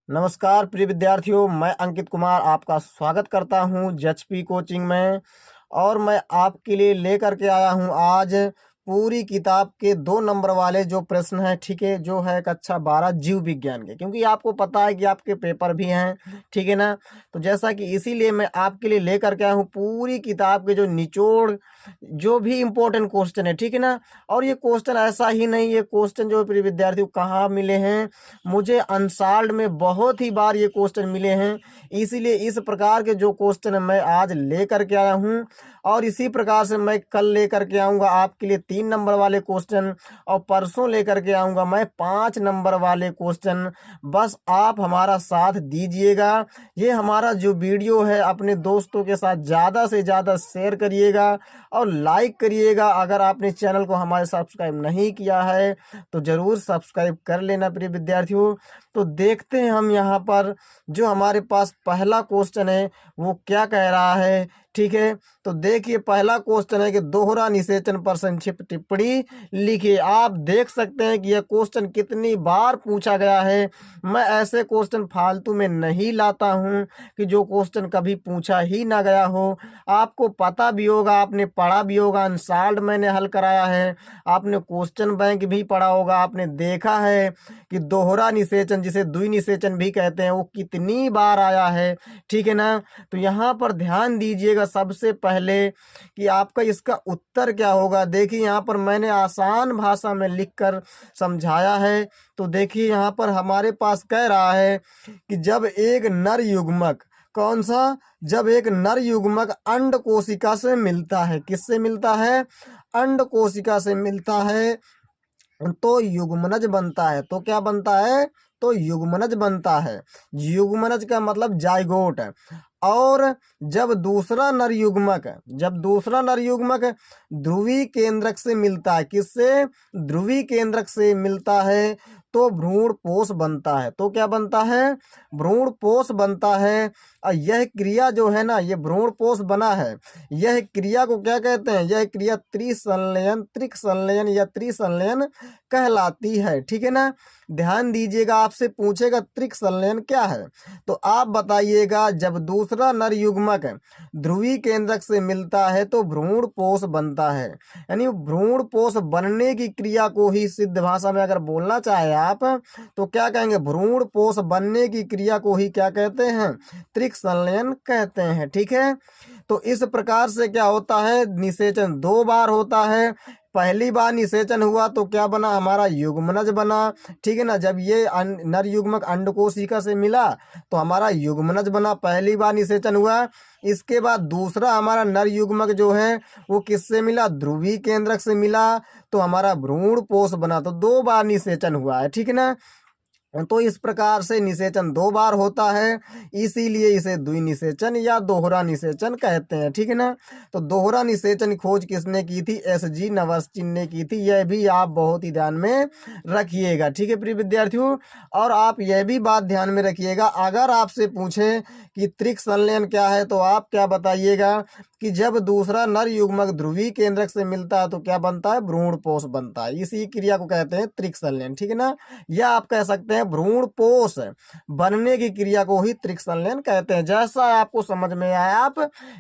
नमस्कार प्रिय विद्यार्थियों, मैं अंकित कुमार आपका स्वागत करता हूं जेएचपी कोचिंग में। और मैं आपके लिए लेकर के आया हूं आज पूरी किताब के 2 नंबर वाले जो प्रश्न हैं, ठीक है, जो है कक्षा 12 जीव विज्ञान के, क्योंकि आपको पता है कि आपके पेपर भी हैं, ठीक है ना। तो जैसा कि इसीलिए मैं आपके लिए लेकर के आया हूँ पूरी किताब के जो निचोड़ जो भी इम्पोर्टेंट क्वेश्चन है, ठीक है ना। और ये क्वेश्चन ऐसा ही नहीं, ये क्वेश्चन जो प्रिय विद्यार्थियों कहाँ मिले हैं, मुझे अनसाल्ड में बहुत ही बार ये क्वेश्चन मिले हैं। इसीलिए इस प्रकार के जो क्वेश्चन मैं आज लेकर के आया हूँ, और इसी प्रकार से मैं कल लेकर के आऊँगा आपके लिए 3 नंबर वाले क्वेश्चन, और परसों लेकर के आऊँगा मैं 5 नंबर वाले क्वेश्चन। बस आप हमारा साथ दीजिएगा। ये हमारा जो वीडियो है अपने दोस्तों के साथ ज़्यादा से ज़्यादा शेयर करिएगा और लाइक करिएगा। अगर आपने चैनल को हमारे सब्सक्राइब नहीं किया है तो ज़रूर सब्सक्राइब कर लेना प्रिय विद्यार्थियों। तो देखते हैं हम यहाँ पर जो हमारे पास पहला क्वेश्चन है वो क्या कह रहा है, ठीक है। तो देखिए पहला क्वेश्चन है कि दोहरा निषेचन पर संक्षिप्त टिप्पणी लिखिए। आप देख सकते हैं कि यह क्वेश्चन कितनी बार पूछा गया है। मैं ऐसे क्वेश्चन फालतू में नहीं लाता हूं कि जो क्वेश्चन कभी पूछा ही ना गया हो। आपको पता भी होगा, आपने पढ़ा भी होगा, अनसाल्ड मैंने हल कराया है, आपने क्वेश्चन बैंक भी पढ़ा होगा, आपने देखा है कि दोहरा निषेचन जिसे द्विनिषेचन भी कहते हैं वो कितनी बार आया है, ठीक है ना। तो यहाँ पर ध्यान दीजिएगा सबसे पहले कि आपका इसका उत्तर क्या होगा। देखिए यहाँ पर मैंने आसान भाषा में लिखकर समझाया है। तो देखिए यहाँ पर हमारे पास कह रहा है कि जब एक नर युग्मक, कौन सा, जब एक नर युग्मक अंड कोशिका से मिलता है, किससे मिलता है, अंड कोशिका से मिलता है, तो युग्मनज बनता है। तो क्या बनता है, तो युग्मनज बनता है। युग्मनज का मतलब जाइगोट है। और जब दूसरा नर युग्मक, जब दूसरा नर युग्मक ध्रुवी केंद्रक से मिलता है, किससे, ध्रुवी केंद्रक से मिलता है, तो भ्रूण पोष बनता है। तो क्या बनता है, भ्रूण पोष बनता है। और यह क्रिया जो है ना, ये भ्रूण पोष बना है, यह क्रिया को क्या कहते हैं, यह क्रिया त्रिसंलयन, त्रिसंलयन या त्रिसंलयन कहलाती है, ठीक है ना। ध्यान दीजिएगा, आपसे पूछेगा त्रिसंलयन क्या है, तो आप बताइएगा जब दूसरा नर युग्मक ध्रुवी केंद्रक से मिलता है तो भ्रूण पोष बनता है। यानी भ्रूण पोष बनने की क्रिया को ही सिद्ध भाषा में अगर बोलना चाहे आप तो क्या कहेंगे, भ्रूण पोष बनने की क्रिया को ही क्या कहते हैं, त्रिसंलयन कहते हैं, ठीक है। तो इस प्रकार से क्या होता है, निषेचन 2 बार होता है। पहली बार निषेचन हुआ तो क्या बना, हमारा युग्मनज बना, ठीक है ना। जब ये नर युग्मक अंडकोशिका से मिला तो हमारा युग्मनज बना, पहली बार निषेचन हुआ। इसके बाद दूसरा हमारा नर युग्मक जो है वो किससे मिला, ध्रुवी केंद्रक से मिला, तो हमारा भ्रूण पोष बना। तो 2 बार निषेचन हुआ है, ठीक है ना। तो इस प्रकार से निषेचन 2 बार होता है, इसीलिए इसे द्विनिषेचन या दोहरा निषेचन कहते हैं, ठीक है ना। तो दोहरा निषेचन की खोज किसने की थी, एसजी नवर्स्चिन ने की थी। यह भी आप बहुत ही ध्यान में रखिएगा, ठीक है प्रिय विद्यार्थियों। और आप यह भी बात ध्यान में रखिएगा, अगर आपसे पूछे कि त्रिसंलयन क्या है तो आप क्या बताइएगा कि जब दूसरा नर युग्मक ध्रुवी केंद्रक से मिलता है तो क्या बनता है, भ्रूण पोष बनता है। इसी क्रिया को कहते हैं त्रिसंलयन, ठीक है ना। या आप कह सकते हैं भ्रूण पोष बनने की क्रिया को ही त्रिसंलयन कहते हैं। जैसा आपको समझ में आया आप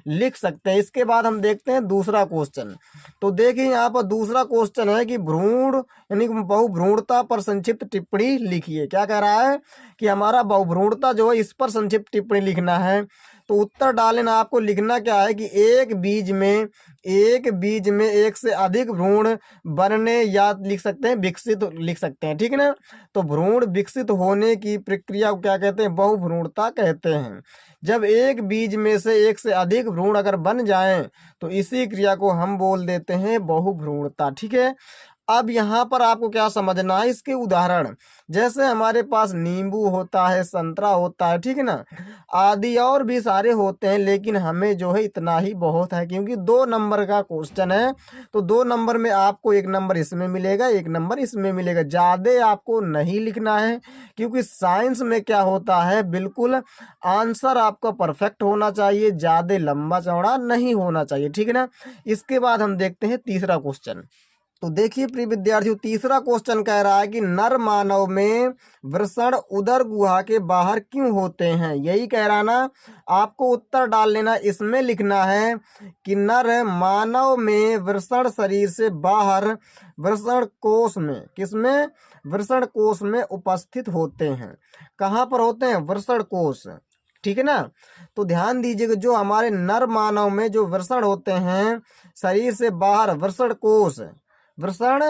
लिख सकते हैं। इसके बाद हम देखते हैं दूसरा क्वेश्चन। तो देखिए यहाँ पर दूसरा क्वेश्चन है कि भ्रूण यानी बहुभ्रूणता पर संक्षिप्त टिप्पणी लिखिए। क्या कह रहा है कि हमारा बहुभ्रूणता जो है इस पर संक्षिप्त टिप्पणी लिखना है। तो उत्तर डालें ना, आपको लिखना क्या है कि एक बीज में एक से अधिक भ्रूण बनने, या लिख सकते हैं विकसित लिख सकते हैं, ठीक है ना। तो भ्रूण विकसित होने की प्रक्रिया को क्या कहते हैं, बहुभ्रूणता कहते हैं। जब एक बीज में से एक से अधिक भ्रूण अगर बन जाएं तो इसी क्रिया को हम बोल देते हैं बहुभ्रूणता, ठीक है। अब यहाँ पर आपको क्या समझना है, इसके उदाहरण जैसे हमारे पास नींबू होता है, संतरा होता है, ठीक है ना, आदि और भी सारे होते हैं, लेकिन हमें जो है इतना ही बहुत है, क्योंकि 2 नंबर का क्वेश्चन है। तो 2 नंबर में आपको 1 नंबर इसमें मिलेगा, 1 नंबर इसमें मिलेगा। ज़्यादा आपको नहीं लिखना है, क्योंकि साइंस में क्या होता है, बिल्कुल आंसर आपका परफेक्ट होना चाहिए, ज़्यादा लंबा चौड़ा नहीं होना चाहिए, ठीक है ना। इसके बाद हम देखते हैं तीसरा क्वेश्चन। तो देखिए प्रिय विद्यार्थियों, तीसरा क्वेश्चन कह रहा है कि नर मानव में वृषण उदर गुहा के बाहर क्यों होते हैं। यही कह रहा ना, आपको उत्तर डाल लेना। इसमें लिखना है कि नर मानव में वृषण शरीर से बाहर वृषण कोश में, किसमें, वृषण कोश में उपस्थित होते हैं। कहाँ पर होते हैं, वृषण कोश, ठीक है ना। तो ध्यान दीजिएगा, जो हमारे नर मानव में जो वृषण होते हैं शरीर से बाहर, वृषण कोश, वृषण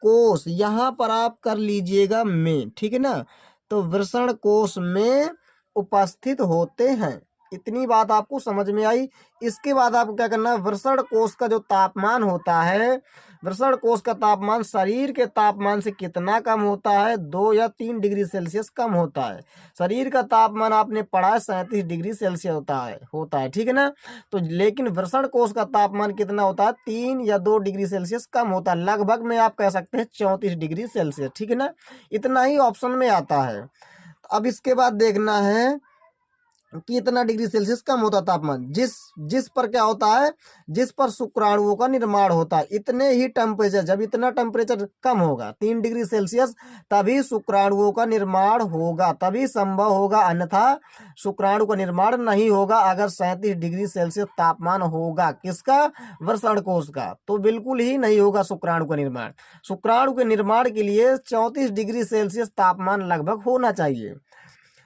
कोश यहाँ पर आप कर लीजिएगा में, ठीक है ना। तो वृषण कोश में उपस्थित होते हैं। इतनी बात आपको समझ में आई। इसके बाद आपको क्या करना है, वृषण कोश का जो तापमान होता है, वृषण कोश का तापमान शरीर के तापमान से कितना कम होता है, 2 या 3 डिग्री सेल्सियस कम होता है। शरीर का तापमान आपने पढ़ा है 37 डिग्री सेल्सियस होता है, ठीक है ना। तो लेकिन वृषण कोश का तापमान कितना होता है, 3 या 2 डिग्री सेल्सियस कम होता है। लगभग में आप कह सकते हैं 34 डिग्री सेल्सियस, ठीक है ना। इतना ही ऑप्शन में आता है। अब इसके बाद देखना है कितना डिग्री सेल्सियस कम होता तापमान, जिस पर क्या होता है, जिस पर शुक्राणुओं का निर्माण होता है। इतने ही टेम्परेचर, जब इतना टेम्परेचर कम होगा 3 डिग्री सेल्सियस, तभी शुक्राणुओं का निर्माण होगा, तभी संभव होगा, अन्यथा शुक्राणु का निर्माण नहीं होगा। अगर 37 डिग्री सेल्सियस तापमान होगा किसका, वृषण कोश का, तो बिल्कुल ही नहीं होगा शुक्राणु का निर्माण। शुक्राणु के निर्माण के लिए 34 डिग्री सेल्सियस तापमान लगभग होना चाहिए।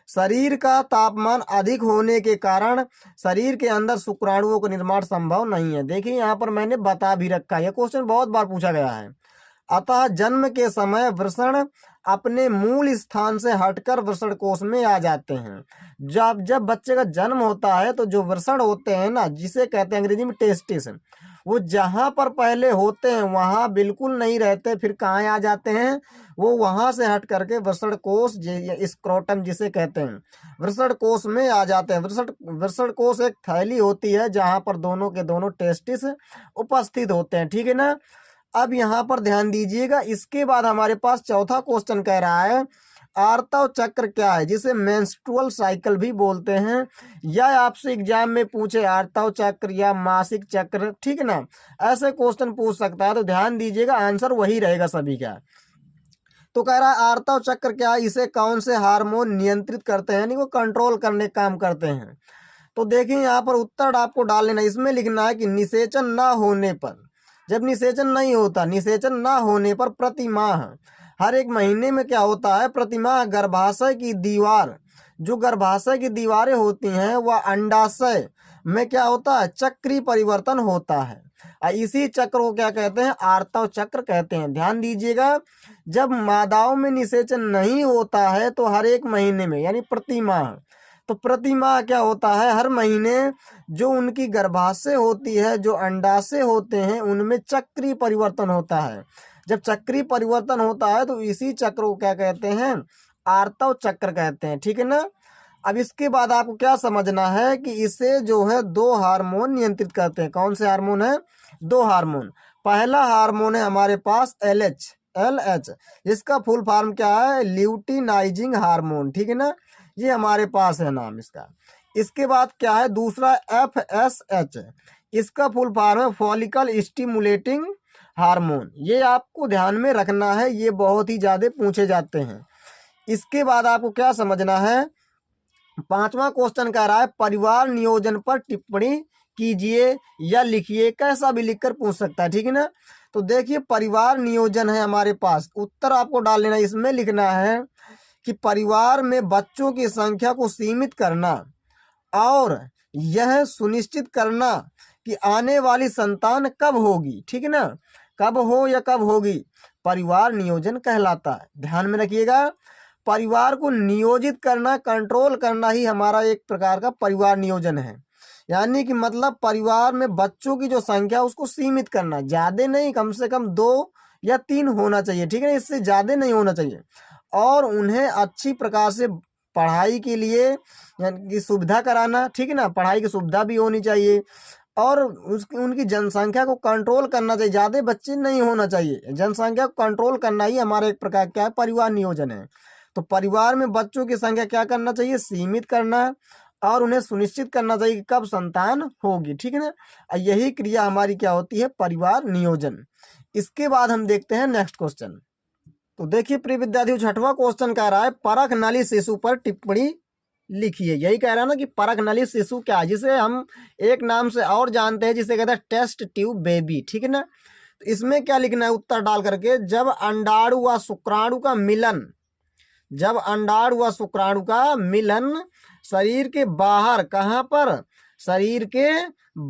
शरीर का तापमान अधिक होने के कारण शरीर के अंदर शुक्राणुओं का निर्माण संभव नहीं है। देखिए यहाँ पर मैंने बता भी रखा है, यह क्वेश्चन बहुत बार पूछा गया है। अतः जन्म के समय वृषण अपने मूल स्थान से हटकर वृषण कोश में आ जाते हैं। जब बच्चे का जन्म होता है तो जो वृषण होते हैं ना, जिसे कहते हैं अंग्रेजी में टेस्टिस, वो जहाँ पर पहले होते हैं वहाँ बिल्कुल नहीं रहते, फिर कहाँ आ जाते हैं, वो वहाँ से हट करके वृषण कोश, स्क्रोटम जिसे कहते हैं, वृषण कोश में आ जाते हैं। वृषण कोश एक थैली होती है जहाँ पर दोनों के दोनों टेस्टिस उपस्थित होते हैं, ठीक है ना। अब यहाँ पर ध्यान दीजिएगा। इसके बाद हमारे पास चौथा क्वेश्चन कह रहा है आर्तव चक्र क्या है, जिसे मेंस्ट्रुअल साइकिल भी बोलते हैं। या आपसे एग्जाम में पूछे आर्तव चक्र या मासिक चक्र, ठीक है ना, ऐसे क्वेश्चन पूछ सकता है। तो ध्यान दीजिएगा, आंसर वही रहेगा सभी का। तो कह रहा है आर्तव चक्र क्या है, इसे कौन से हार्मोन नियंत्रित करते हैं, यानी वो कंट्रोल करने का काम करते हैं। तो देखिए यहाँ पर उत्तर आपको डाल लेना। इसमें लिखना है कि निषेचन ना होने पर, जब निषेचन नहीं होता, निषेचन ना होने पर प्रति माह, हर एक महीने में क्या होता है, प्रति माह गर्भाशय की दीवार, जो गर्भाशय की दीवारें होती हैं वह अंडाशय में क्या होता है, चक्रीय परिवर्तन होता है। इसी चक्र को क्या कहते हैं, आर्तव चक्र कहते हैं। ध्यान दीजिएगा, जब मादाओं में निषेचन नहीं होता है तो हर एक महीने में, यानी प्रति माह, तो प्रति माह क्या होता है, हर महीने जो उनकी गर्भाशय होती है, जो अंडाशय होते हैं, उनमें चक्रीय परिवर्तन होता है। जब चक्रीय परिवर्तन होता है तो इसी चक्र को क्या कहते हैं, आर्तव चक्र कहते हैं, ठीक है ना। अब इसके बाद आपको क्या समझना है कि इसे जो है 2 हार्मोन नियंत्रित करते हैं। कौन से हार्मोन है, 2 हार्मोन। पहला हार्मोन है हमारे पास LH, जिसका फुल फॉर्म क्या है, ल्यूटिनाइजिंग हार्मोन, ठीक है ना, ये हमारे पास है नाम इसका। इसके बाद क्या है, दूसरा FSH, इसका फुल फॉर्म है फॉलिकल स्टिमुलेटिंग हार्मोन। ये आपको ध्यान में रखना है, ये बहुत ही ज़्यादा पूछे जाते हैं। इसके बाद आपको क्या समझना है, 5वां क्वेश्चन कह रहा है परिवार नियोजन पर टिप्पणी कीजिए या लिखिए, कैसा भी लिखकर पूछ सकता है, ठीक है ना। तो देखिए परिवार नियोजन है हमारे पास, उत्तर आपको डाल लेना। इसमें लिखना है कि परिवार में बच्चों की संख्या को सीमित करना और यह सुनिश्चित करना कि आने वाली संतान कब होगी, ठीक है ना, कब हो या कब होगी, परिवार नियोजन कहलाता है। ध्यान में रखिएगा, परिवार को नियोजित करना, कंट्रोल करना ही हमारा एक प्रकार का परिवार नियोजन है। यानी कि मतलब परिवार में बच्चों की जो संख्या उसको सीमित करना, ज़्यादा नहीं, कम से कम 2 या 3 होना चाहिए, ठीक है, इससे ज़्यादा नहीं होना चाहिए। और उन्हें अच्छी प्रकार से पढ़ाई के लिए यानी कि सुविधा कराना, ठीक है ना, पढ़ाई की सुविधा भी होनी चाहिए। और उनकी जनसंख्या को कंट्रोल करना चाहिए, ज़्यादा बच्चे नहीं होना चाहिए, जनसंख्या को कंट्रोल करना ही हमारा एक प्रकार क्या है, परिवार नियोजन है। तो परिवार में बच्चों की संख्या क्या करना चाहिए, सीमित करना, और उन्हें सुनिश्चित करना चाहिए कि कब संतान होगी, ठीक है ना। यही क्रिया हमारी क्या होती है, परिवार नियोजन। इसके बाद हम देखते हैं नेक्स्ट क्वेश्चन। तो देखिए प्रिय विद्यार्थियों, छठवां क्वेश्चन कह रहा है परख नली शिशु पर टिप्पणी लिखिए। यही कह रहा है ना कि परख नली शिशु क्या है, जिसे हम एक नाम से और जानते हैं, जिसे कहते हैं टेस्ट ट्यूब बेबी, ठीक है ना। तो इसमें क्या लिखना है उत्तर डाल करके, जब अंडाणु व शुक्राणु का मिलन, जब अंडाणु व शुक्राणु का मिलन शरीर के बाहर, कहाँ पर, शरीर के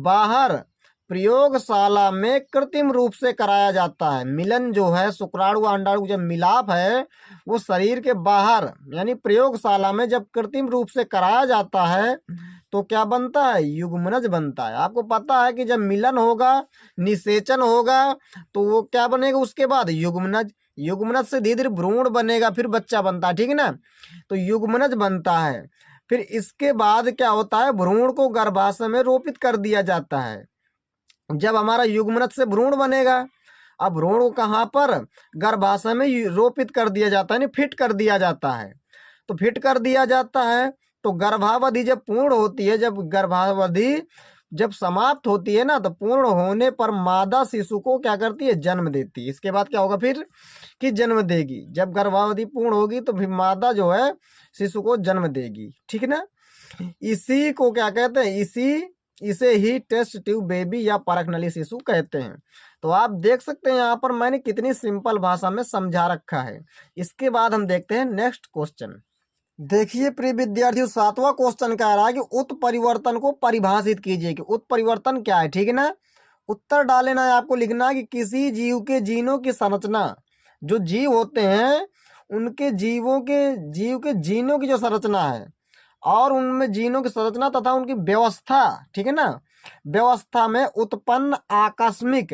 बाहर प्रयोगशाला में कृत्रिम रूप से कराया जाता है। मिलन जो है शुक्राणु व अंडाणु जब मिलाप है वो शरीर के बाहर यानी प्रयोगशाला में जब कृत्रिम रूप से कराया जाता है तो क्या बनता है, युग्मनज बनता है। आपको पता है कि जब मिलन होगा, निषेचन होगा, तो वो क्या बनेगा उसके बाद, युग्मनज। युग्मनज से धीरे धीरे भ्रूण बनेगा, फिर बच्चा बनता है, ठीक है ना। तो युग्मनज बनता है। फिर इसके बाद क्या होता है, भ्रूण को गर्भाशय में रोपित कर दिया जाता है। जब हमारा युग्मनज से भ्रूण बनेगा, अब भ्रूण को कहाँ पर, गर्भाशय में रोपित कर दिया जाता है, यानी फिट कर दिया जाता है। तो फिट कर दिया जाता है तो गर्भावधि जब पूर्ण होती है, जब गर्भावधि जब समाप्त होती है ना, तो पूर्ण होने पर मादा शिशु को क्या करती है, जन्म देती है। इसके बाद क्या होगा फिर कि जन्म देगी। जब गर्भावधि पूर्ण होगी तो फिर मादा जो है शिशु को जन्म देगी, ठीक है ना। इसी को क्या कहते हैं, इसे ही टेस्ट ट्यूब बेबी या परख नली शिशु कहते हैं। तो आप देख सकते हैं यहाँ पर मैंने कितनी सिंपल भाषा में समझा रखा है। इसके बाद हम देखते हैं नेक्स्ट क्वेश्चन। देखिए प्रिय विद्यार्थियों, सातवां क्वेश्चन कह रहा है कि उत्परिवर्तन को परिभाषित कीजिए कि उत्परिवर्तन क्या है, ठीक है ना। उत्तर डालना है, आपको लिखना है कि किसी जीव के जीनों की संरचना, जो जीव होते हैं उनके जीव के जीनों की जो संरचना है और उनमें जीनों की संरचना तथा उनकी व्यवस्था, ठीक है ना, व्यवस्था में उत्पन्न आकस्मिक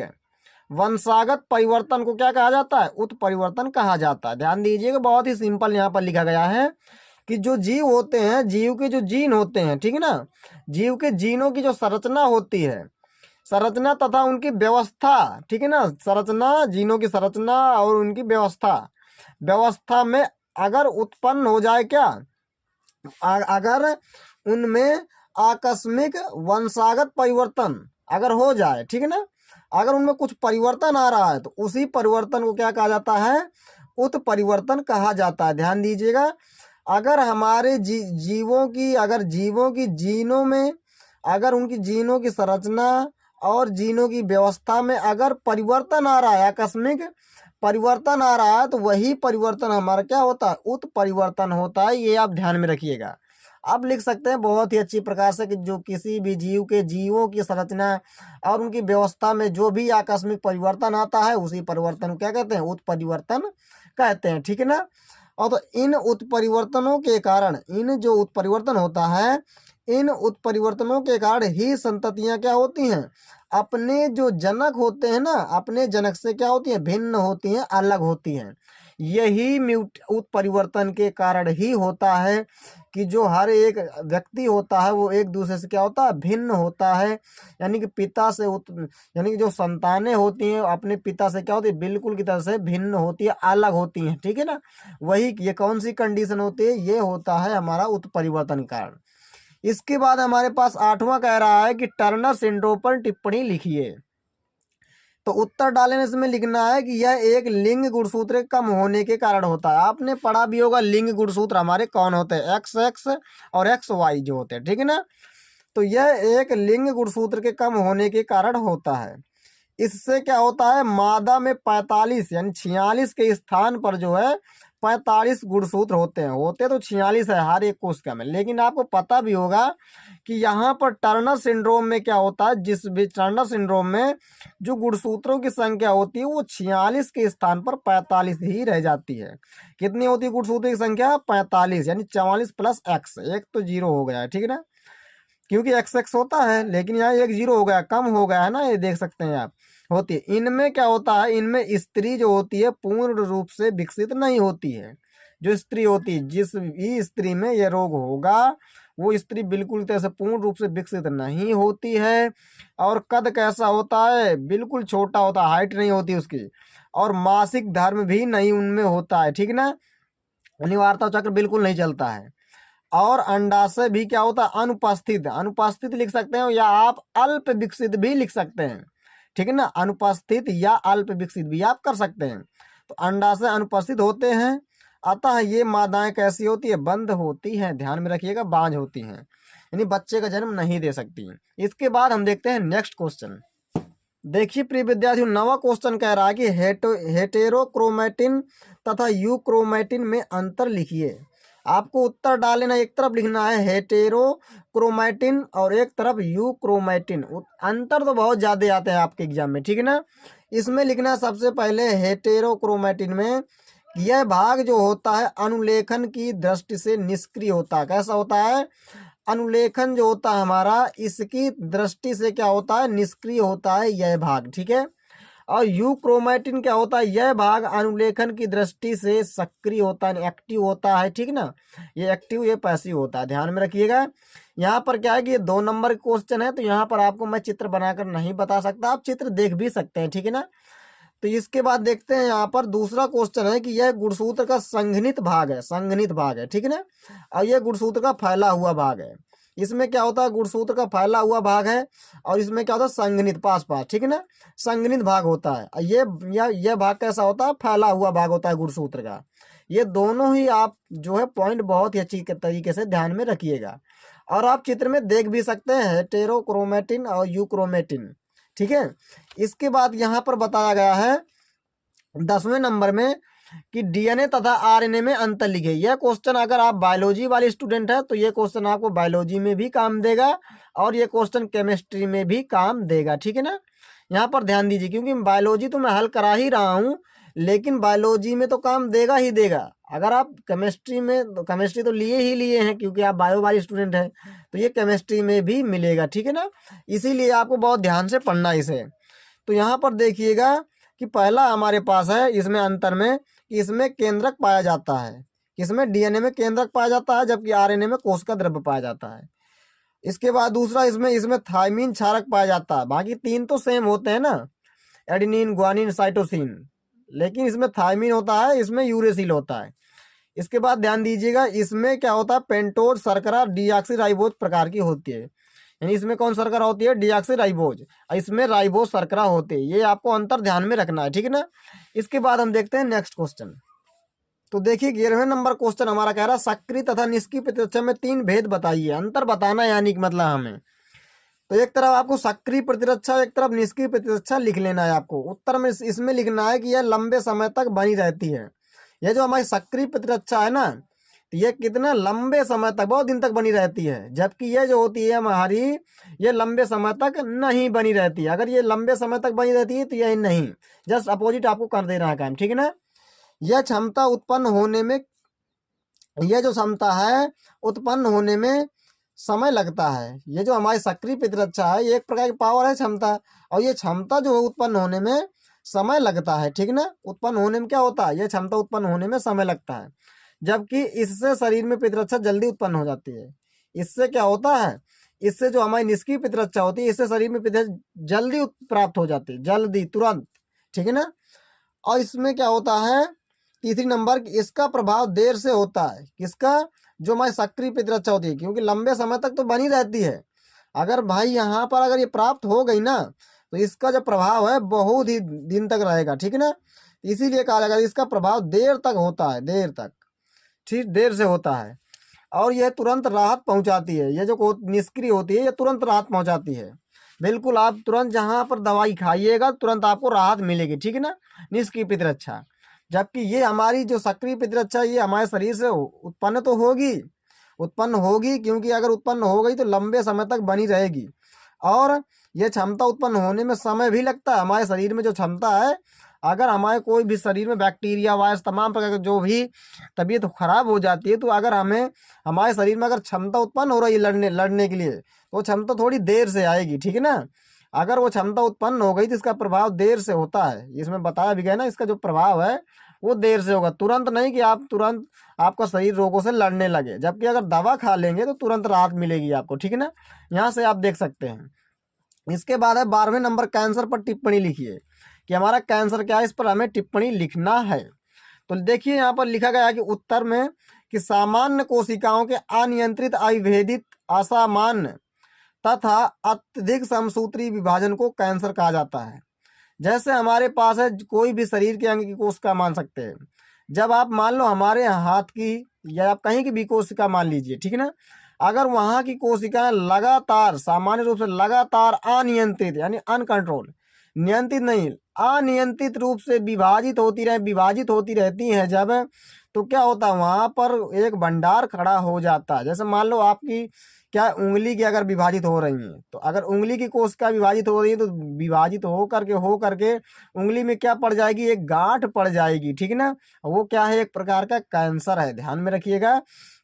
वंशागत परिवर्तन को क्या कहा जाता है, उत्परिवर्तन कहा जाता है। ध्यान दीजिएगा, बहुत ही सिंपल यहाँ पर लिखा गया है कि जो जीव होते हैं, जीव के जो जीन होते हैं, ठीक है ना, जीव के जीनों की जो संरचना होती है, संरचना तथा उनकी व्यवस्था, ठीक है ना, संरचना, जीनों की संरचना और उनकी व्यवस्था, व्यवस्था में अगर उत्पन्न हो जाए क्या, अगर उनमें आकस्मिक वंशागत परिवर्तन अगर हो जाए, ठीक है ना, अगर उनमें कुछ परिवर्तन आ रहा है तो उसी परिवर्तन को क्या कहा जाता है, उत्परिवर्तन कहा जाता है। ध्यान दीजिएगा, अगर हमारे जीवों की जीनों में, अगर उनकी जीनों की संरचना और जीनों की व्यवस्था में अगर परिवर्तन आ रहा है, आकस्मिक परिवर्तन आ रहा है, तो वही परिवर्तन हमारा क्या होता है, उत्परिवर्तन होता है। ये आप ध्यान में रखिएगा। आप लिख सकते हैं बहुत ही अच्छी प्रकार से कि जो किसी भी जीवों की संरचना और उनकी व्यवस्था में जो भी आकस्मिक परिवर्तन आता है उसी परिवर्तन को क्या कहते हैं, उत्परिवर्तन कहते हैं, ठीक है ना। और तो इन उत्परिवर्तनों के कारण, इन जो उत्परिवर्तन होता है, इन उत्परिवर्तनों के कारण ही संततियां क्या होती हैं, अपने जो जनक होते हैं ना, अपने जनक से क्या होती हैं, भिन्न होती हैं, अलग होती हैं। यही उत्परिवर्तन के कारण ही होता है कि जो हर एक व्यक्ति होता है वो एक दूसरे से क्या होता है, भिन्न होता है। यानी कि पिता से यानी कि जो संतानें होती हैं अपने पिता से क्या होती है, बिल्कुल की तरह से भिन्न होती है, अलग होती हैं, ठीक है ना। वही ये कौन सी कंडीशन होती है, ये होता है हमारा उत्परिवर्तन कारण। इसके बाद हमारे पास आठवां कह रहा है कि टर्नर सिंड्रोम पर टिप्पणी लिखिए। तो उत्तर डालने से में लिखना है कि यह एक लिंग गुणसूत्र कम होने के कारण होता है। आपने पढ़ा भी होगा लिंग गुणसूत्र हमारे कौन होते हैं, एक्स एक्स और एक्स वाई जो होते हैं, ठीक है ना। तो यह एक लिंग गुणसूत्र के कम होने के कारण होता है। इससे क्या होता है, मादा में 45 यानी 46 के स्थान पर जो है 45 गुणसूत्र होते तो 46 है हर एक कोशिका में। लेकिन आपको पता भी होगा कि यहाँ पर टर्नर सिंड्रोम में क्या होता है, जिस भी टर्नर सिंड्रोम में जो गुणसूत्रों की संख्या होती है वो 46 के स्थान पर 45 ही रह जाती है। कितनी होती है गुणसूत्रों की संख्या, 45, यानी 44 प्लस एक्स, एक तो जीरो हो गया है, ठीक है ना, क्योंकि एक्स एक्स होता है, लेकिन यहाँ एक जीरो हो गया, कम हो गया है ना, ये देख सकते हैं आप, होती है। इनमें क्या होता है, इनमें स्त्री जो होती है पूर्ण रूप से विकसित नहीं होती है। जो स्त्री होती है, जिस भी स्त्री में यह रोग होगा वो स्त्री बिल्कुल तरह से पूर्ण रूप से विकसित नहीं होती है। और कद कैसा होता है, बिल्कुल छोटा होता है, हाइट नहीं होती उसकी, और मासिक धर्म भी नहीं उनमें होता है, ठीक ना, अनिवार्यता चक्र बिल्कुल नहीं चलता है। और अंडाशय भी क्या होता है, अनुपस्थित, अनुपस्थित लिख सकते हैं, या आप अल्प विकसित भी लिख सकते हैं, ठीक है ना, अनुपस्थित या अल्प विकसित भी आप कर सकते हैं। तो अंडाशय अनुपस्थित होते हैं, अतः ये मादाएं कैसी होती है, बंद होती हैं, ध्यान में रखिएगा, बांझ होती हैं, यानी बच्चे का जन्म नहीं दे सकती। इसके बाद हम देखते हैं नेक्स्ट क्वेश्चन। देखिए प्रिय विद्यार्थियों, नवा क्वेश्चन कह रहा है कि हेटेरोक्रोमैटिन तथा यूक्रोमैटिन में अंतर लिखिए। आपको उत्तर डाल लेना, एक तरफ लिखना है हेटेरोक्रोमैटिन और एक तरफ यूक्रोमैटिन। अंतर तो बहुत ज़्यादा आते हैं आपके एग्जाम में, ठीक है ना। इसमें लिखना है सबसे पहले हेटेरोक्रोमैटिन में यह भाग जो होता है अनुलेखन की दृष्टि से निष्क्रिय होता है। कैसा होता है, अनुलेखन जो होता है हमारा, इसकी दृष्टि से क्या होता है, निष्क्रिय होता है यह भाग, ठीक है। और यूक्रोमैटिन क्या होता है, यह भाग अनुलेखन की दृष्टि से सक्रिय होता है, एक्टिव होता है, ठीक ना। ये एक्टिव, ये पैसिव होता है, ध्यान में रखिएगा। यहाँ पर क्या है कि ये 2 नंबर क्वेश्चन है, तो यहाँ पर आपको मैं चित्र बनाकर नहीं बता सकता, आप चित्र देख भी सकते हैं, ठीक है ना। तो इसके बाद देखते हैं यहाँ पर दूसरा क्वेश्चन है कि यह गुणसूत्र का संघनित भाग है, संघनित भाग है, ठीक है ना। और यह गुणसूत्र का फैला हुआ भाग है। इसमें क्या होता है, गुणसूत्र का फैला हुआ भाग है, और इसमें क्या होता है, संघनित, पास पास, ठीक है ना, संघनित भाग होता है। यह भाग कैसा होता है, फैला हुआ भाग होता है गुणसूत्र का। ये दोनों ही आप जो है पॉइंट बहुत ही अच्छी तरीके से ध्यान में रखिएगा, और आप चित्र में देख भी सकते हैं हेटेरोक्रोमैटिन और यूक्रोमैटिन, ठीक है। इसके बाद यहाँ पर बताया गया है 10वें नंबर में कि डीएनए तथा आरएनए में अंतर लिखे। यह क्वेश्चन अगर आप बायोलॉजी वाले स्टूडेंट हैं तो ये क्वेश्चन आपको बायोलॉजी में भी काम देगा, और ये क्वेश्चन केमिस्ट्री में भी काम देगा, ठीक है ना। यहाँ पर ध्यान दीजिए, क्योंकि बायोलॉजी तो मैं हल करा ही रहा हूँ, लेकिन बायोलॉजी में तो काम देगा ही देगा। अगर आप केमिस्ट्री में, तो केमिस्ट्री तो लिए ही लिए हैं क्योंकि आप बायो वाले स्टूडेंट हैं, तो ये केमिस्ट्री में भी मिलेगा, ठीक है ना। इसीलिए आपको बहुत ध्यान से पढ़ना है इसे। तो यहाँ पर देखिएगा कि पहला हमारे पास है इसमें अंतर में, कि इसमें केंद्रक पाया जाता है, इसमें डीएनए में केंद्रक पाया जाता है, जबकि आरएनए में कोशिका द्रव्य पाया जाता है। इसके बाद दूसरा, इसमें थायमीन क्षारक पाया जाता है। बाकी 3 तो सेम होते हैं ना, एडेनिन, ग्वानिन, साइटोसिन, लेकिन इसमें थायमीन होता है, इसमें यूरेसिल होता है। इसके बाद ध्यान दीजिएगा, इसमें क्या होता है, पेंटोज शर्करा डीऑक्सीराइबोज प्रकार की होती है, यानी इसमें कौन शर्करा होती है, डीऑक्सीराइबोज, इसमें राइबोज शर्करा होते हैं। ये आपको अंतर ध्यान में रखना है, ठीक है ना। इसके बाद हम देखते हैं नेक्स्ट क्वेश्चन। तो देखिए 11वें नंबर क्वेश्चन हमारा कह रहा है सक्रिय तथा निष्क्रिय प्रतिरक्षा में 3 भेद बताइए। अंतर बताना है, यानी कि मतलब हमें, तो एक तरफ आपको सक्रिय प्रतिरक्षा, एक तरफ निष्क्रिय प्रतिरक्षा लिख लेना है आपको। उत्तर में इसमें लिखना है कि यह लंबे समय तक बनी रहती है। यह जो हमारी सक्रिय प्रतिरक्षा है ना, तो ये कितना लंबे समय तक, बहुत दिन तक बनी रहती है, जबकि ये जो होती है हमारी, ये लंबे समय तक नहीं बनी रहती है। अगर ये लंबे समय तक बनी रहती है तो यह नहीं, जस्ट अपोजिट आपको कर देना है काम, ठीक है ना। यह क्षमता उत्पन्न होने में, यह जो क्षमता है उत्पन्न होने में समय लगता है। ये जो हमारी सक्रिय प्रतिरक्षा है, ये एक प्रकार की पावर है, क्षमता, और ये क्षमता जो है उत्पन्न होने में समय लगता है, ठीक ना। उत्पन्न होने में क्या होता है, ये क्षमता उत्पन्न होने में समय लगता है, जबकि इससे शरीर में प्रतिरक्षा जल्दी उत्पन्न हो जाती है। इससे क्या होता है, इससे जो हमारी निष्क्रिय प्रतिरक्षा होती है, इससे शरीर में प्रतिरक्षा जल्दी प्राप्त हो जाती है, जल्दी, तुरंत, ठीक है ना। और इसमें क्या होता है, तीसरी नंबर, इसका प्रभाव देर से होता है। किसका, जो हमारी सक्रिय प्रतिरक्षा होती है, क्योंकि लंबे समय तक तो बनी रहती है। अगर भाई यहाँ पर अगर ये प्राप्त हो गई ना, तो इसका जो प्रभाव है बहुत ही दिन तक रहेगा, ठीक है ना। इसीलिए कहा जाएगा इसका प्रभाव देर तक होता है, देर तक, ठीक, देर से होता है। और यह तुरंत राहत पहुंचाती है। ये जो निष्क्रिय होती है, ये तुरंत राहत पहुंचाती है। बिल्कुल, आप तुरंत जहाँ पर दवाई खाइएगा तुरंत आपको राहत मिलेगी, ठीक है ना, निष्क्रिय प्रतिरक्षा। जबकि ये हमारी जो सक्रिय प्रतिरक्षा, ये हमारे शरीर से उत्पन्न तो होगी, उत्पन्न होगी, क्योंकि अगर उत्पन्न हो गई तो लंबे समय तक बनी रहेगी। और ये क्षमता उत्पन्न होने में समय भी लगता है। हमारे शरीर में जो क्षमता है, अगर हमारे कोई भी शरीर में बैक्टीरिया, वायरस, तमाम प्रकार के जो भी तबीयत खराब हो जाती है, तो अगर हमें, हमारे शरीर में अगर क्षमता उत्पन्न हो रही है लड़ने के लिए, तो वो क्षमता थोड़ी देर से आएगी, ठीक है ना। अगर वो क्षमता उत्पन्न हो गई तो इसका प्रभाव देर से होता है। इसमें बताया भी गया ना, इसका जो प्रभाव है वो देर से होगा, तुरंत नहीं कि आप तुरंत आपका शरीर रोगों से लड़ने लगे। जबकि अगर दवा खा लेंगे तो तुरंत राहत मिलेगी आपको, ठीक है ना। यहाँ से आप देख सकते हैं। इसके बाद है 12वें नंबर, कैंसर पर टिप्पणी लिखिए, कि हमारा कैंसर क्या है, इस पर हमें टिप्पणी लिखना है। तो देखिए यहाँ पर लिखा गया है कि उत्तर में कि सामान्य कोशिकाओं के अनियंत्रित, अविभेदित, असामान्य तथा अत्यधिक समसूत्री विभाजन को कैंसर कहा जाता है। जैसे हमारे पास है कोई भी शरीर के अंग की कोशिका मान सकते हैं। जब आप मान लो हमारे हाथ की या आप कहीं की भी कोशिका मान लीजिए, ठीक है ना, अगर वहाँ की कोशिकाएं लगातार सामान्य रूप से लगातार अनियंत्रित यानी अनकंट्रोल, नियंत्रित नहीं, अनियंत्रित रूप से विभाजित होती रहती हैं जब, तो क्या होता है वहाँ पर एक भंडार खड़ा हो जाता है। जैसे मान लो आपकी क्या उंगली की अगर विभाजित हो रही है, तो अगर उंगली की कोशिका विभाजित हो रही है तो विभाजित हो करके उंगली में क्या पड़ जाएगी, एक गांठ पड़ जाएगी, ठीक है ना। वो क्या है, एक प्रकार का कैंसर है, ध्यान में रखिएगा।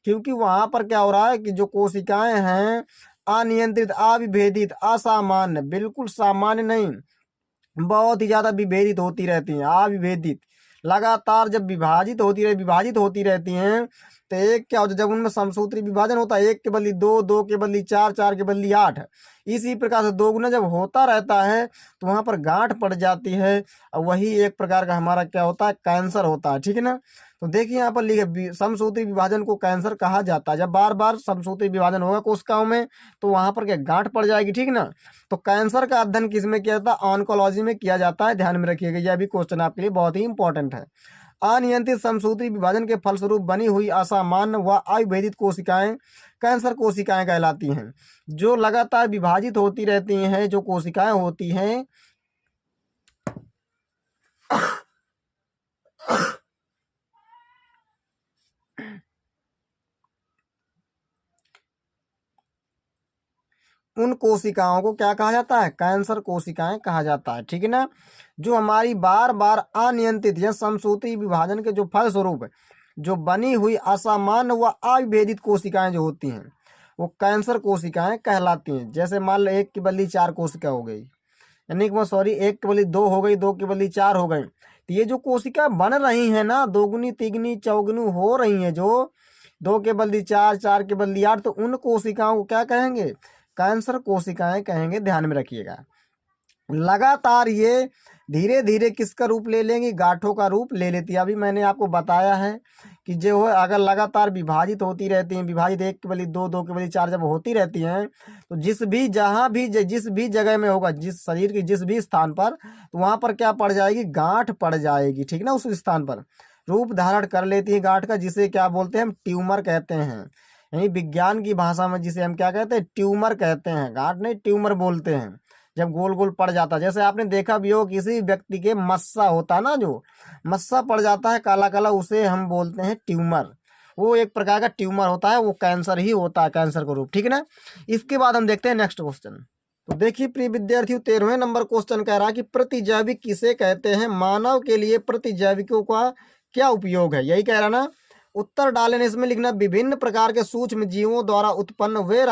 क्योंकि वहां पर क्या हो रहा है कि जो कोशिकाएं हैं अनियंत्रित, अविभेदित, असामान्य, बिल्कुल सामान्य नहीं, बहुत ही ज्यादा विभेदित होती रहती हैं, अविभेदित, लगातार जब विभाजित होती रहती हैं, तो एक क्या होता है, जब उनमें समसूत्री विभाजन होता है, एक के बदली दो, दो के बदली चार, चार के बदली आठ, इसी प्रकार से दोगुना जब होता रहता है तो वहां पर गांठ पड़ जाती है, और वही एक प्रकार का हमारा क्या होता है, कैंसर होता है, ठीक है ना। तो देखिए यहाँ पर लिखे समसूत्री विभाजन को कैंसर कहा जाता है। जब बार बार समसूत्री विभाजन होगा कोशिकाओं में तो वहां पर क्या गांठ पड़ जाएगी, ठीक ना। तो कैंसर का अध्ययन किस में किया जाता है, ऑन्कोलॉजी में किया जाता है, ध्यान में रखिएगा, यह भी क्वेश्चन आपके लिए बहुत ही इंपॉर्टेंट है। अनियंत्रित समसूत्री विभाजन के फलस्वरूप बनी हुई असामान्य व अविभेदित कोशिकाएं कैंसर कोशिकाएं कहलाती हैं। जो लगातार विभाजित होती रहती हैं जो कोशिकाएं होती हैं उन कोशिकाओं को क्या कहा जाता है, कैंसर कोशिकाएं कहा जाता है, ठीक है ना। जो हमारी बार बार अनियंत्रित या समसूत्री विभाजन के जो फलस्वरूप जो बनी हुई असामान्य व अविभेदित कोशिकाएं जो होती हैं वो कैंसर कोशिकाएं कहलाती हैं। जैसे मान लो एक की बदली चार कोशिका हो गई, यानी कि सॉरी, एक की बदली दो हो गई, दो की बदली चार हो गई, तो ये जो कोशिका बन रही है ना, दोगुनी तिगुनी चौगुनी हो रही हैं, जो दो के बदली चार, चार के बदली आठ, तो उन कोशिकाओं को क्या कहेंगे, कैंसर कोशिकाएं कहेंगे, ध्यान में रखिएगा। लगातार ये धीरे धीरे किसका रूप ले लेंगी, गांठों का रूप ले लेती है। अभी मैंने आपको बताया है कि जो है अगर लगातार विभाजित होती रहती हैं, विभाजित एक के बदली दो, दो के बदली चार जब होती रहती हैं, तो जिस भी जगह में होगा, जिस शरीर के जिस भी स्थान पर, तो वहां पर क्या पड़ जाएगी, गांठ पड़ जाएगी, ठीक ना। उस स्थान पर रूप धारण कर लेती है गांठ का, जिसे क्या बोलते हैं, हम ट्यूमर कहते हैं। यानी विज्ञान की भाषा में जिसे हम क्या कहते हैं, ट्यूमर कहते हैं, गांठ नहीं ट्यूमर बोलते हैं। जब गोल गोल पड़ जाता है, जैसे आपने देखा भी हो किसी व्यक्ति के मस्सा होता है ना, जो मस्सा पड़ जाता है काला काला, उसे हम बोलते हैं ट्यूमर। वो एक प्रकार का ट्यूमर होता है, वो कैंसर ही होता है, कैंसर का रूप, ठीक है ना। इसके बाद हम देखते हैं नेक्स्ट क्वेश्चन। तो देखिए प्रिय विद्यार्थियों, 13वें नंबर क्वेश्चन कह रहा है कि प्रतिजैविक किसे कहते हैं, मानव के लिए प्रतिजैविकों का क्या उपयोग है, यही कह रहा ना। उत्तर डालने इसमें लिखना, विभिन्न प्रकार के सूक्ष्म जीवों द्वारा उत्पन्न वे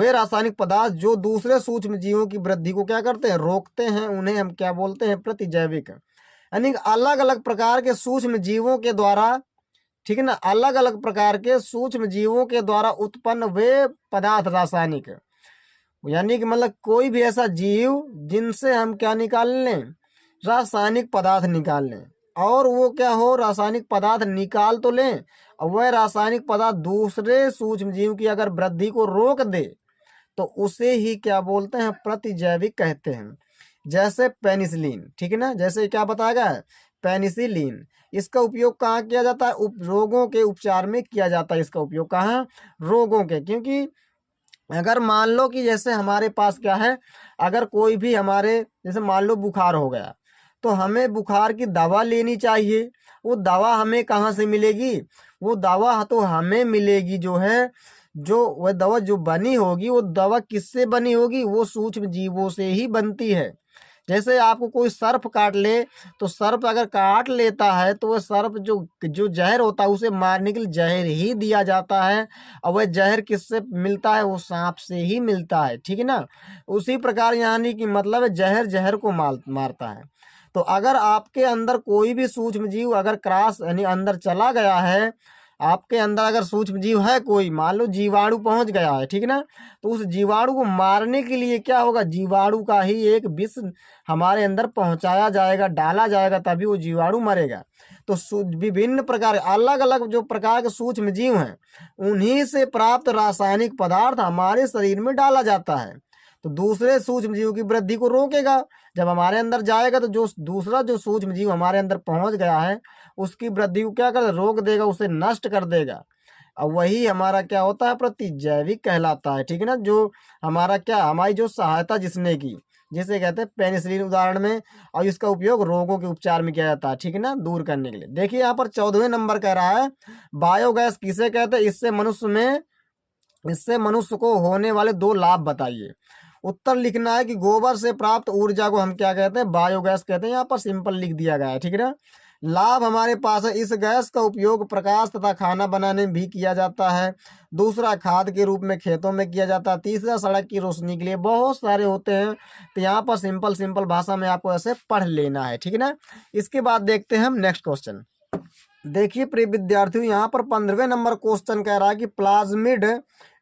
रासायनिक पदार्थ जो दूसरे सूक्ष्म जीवों की वृद्धि को क्या करते हैं, रोकते हैं, उन्हें हम क्या बोलते हैं, प्रतिजैविक। यानी अलग अलग प्रकार के सूक्ष्म जीवों के द्वारा, ठीक है ना, अलग अलग प्रकार के सूक्ष्म जीवों के द्वारा उत्पन्न वे पदार्थ रासायनिक, यानी कि मतलब कोई भी ऐसा जीव जिनसे हम क्या निकाल लें, रासायनिक पदार्थ निकाल लें, और वो क्या हो, रासायनिक पदार्थ निकाल तो लें और वह रासायनिक पदार्थ दूसरे सूक्ष्म जीव की अगर वृद्धि को रोक दे तो उसे ही क्या बोलते हैं, प्रतिजैविक कहते हैं। जैसे पेनिसिलिन, ठीक है ना, जैसे क्या बताया गया है, पेनिसिलिन, इसका उपयोग कहाँ किया जाता है, रोगों के उपचार में किया जाता है। इसका उपयोग कहाँ, रोगों के, क्योंकि अगर मान लो कि जैसे हमारे पास क्या है, अगर कोई भी हमारे जैसे मान लो बुखार हो गया, तो हमें बुखार की दवा लेनी चाहिए। वो दवा हमें कहाँ से मिलेगी, वो दवा तो हमें मिलेगी जो है, जो वह दवा जो बनी होगी, वो दवा किससे बनी होगी, वो सूक्ष्म जीवों से ही बनती है। जैसे आपको कोई सर्प काट ले, तो सर्प अगर काट लेता है तो वह सर्प जो जो जहर होता है उसे मारने के लिए जहर ही दिया जाता है, और वह जहर किससे मिलता है, वो सांप से ही मिलता है, ठीक है ना। उसी प्रकार यानी कि मतलब है जहर जहर को मारता है। तो अगर आपके अंदर कोई भी सूक्ष्म जीव अगर क्रॉस यानी अंदर चला गया है, आपके अंदर अगर सूक्ष्म जीव है कोई, मान लो जीवाणु पहुंच गया है, ठीक है ना, तो उस जीवाणु को मारने के लिए क्या होगा, जीवाणु का ही एक विष हमारे अंदर पहुंचाया जाएगा, डाला जाएगा, तभी वो जीवाणु मरेगा। तो विभिन्न प्रकार अलग अलग जो प्रकार के सूक्ष्म जीव हैं, उन्हीं से प्राप्त रासायनिक पदार्थ हमारे शरीर में डाला जाता है, तो दूसरे सूक्ष्म जीव की वृद्धि को रोकेगा। जब हमारे अंदर जाएगा तो जो दूसरा जो सूक्ष्म जीव हमारे अंदर पहुंच गया है उसकी वृद्धि को क्या कर रोक देगा, उसे नष्ट कर देगा। अब वही हमारा क्या होता है, प्रतिजैविक कहलाता है। ठीक है ना, जो हमारा क्या हमारी जो सहायता जिसने की, जिसे कहते हैं पेनिसिलिन उदाहरण में, और इसका उपयोग रोगों के उपचार में किया जाता है। ठीक है ना, दूर करने के लिए। देखिए यहाँ पर 14वें नंबर कह रहा है बायोगैस किसे कहते हैं, इससे मनुष्य को होने वाले 2 लाभ बताइए। उत्तर लिखना है कि गोबर से प्राप्त ऊर्जा को हम क्या कहते हैं, बायोगैस कहते हैं। यहाँ पर सिंपल लिख दिया गया है। ठीक है ना, लाभ हमारे पास है, इस गैस का उपयोग प्रकाश तथा खाना बनाने में भी किया जाता है। दूसरा, खाद के रूप में खेतों में किया जाता है। तीसरा, सड़क की रोशनी के लिए। बहुत सारे होते हैं, तो यहाँ पर सिंपल सिंपल भाषा में आपको ऐसे पढ़ लेना है। ठीक है ना, इसके बाद देखते हैं हम नेक्स्ट क्वेश्चन। देखिए प्रिय विद्यार्थियों, यहाँ पर 15वें नंबर क्वेश्चन कह रहा है कि प्लाज्मिड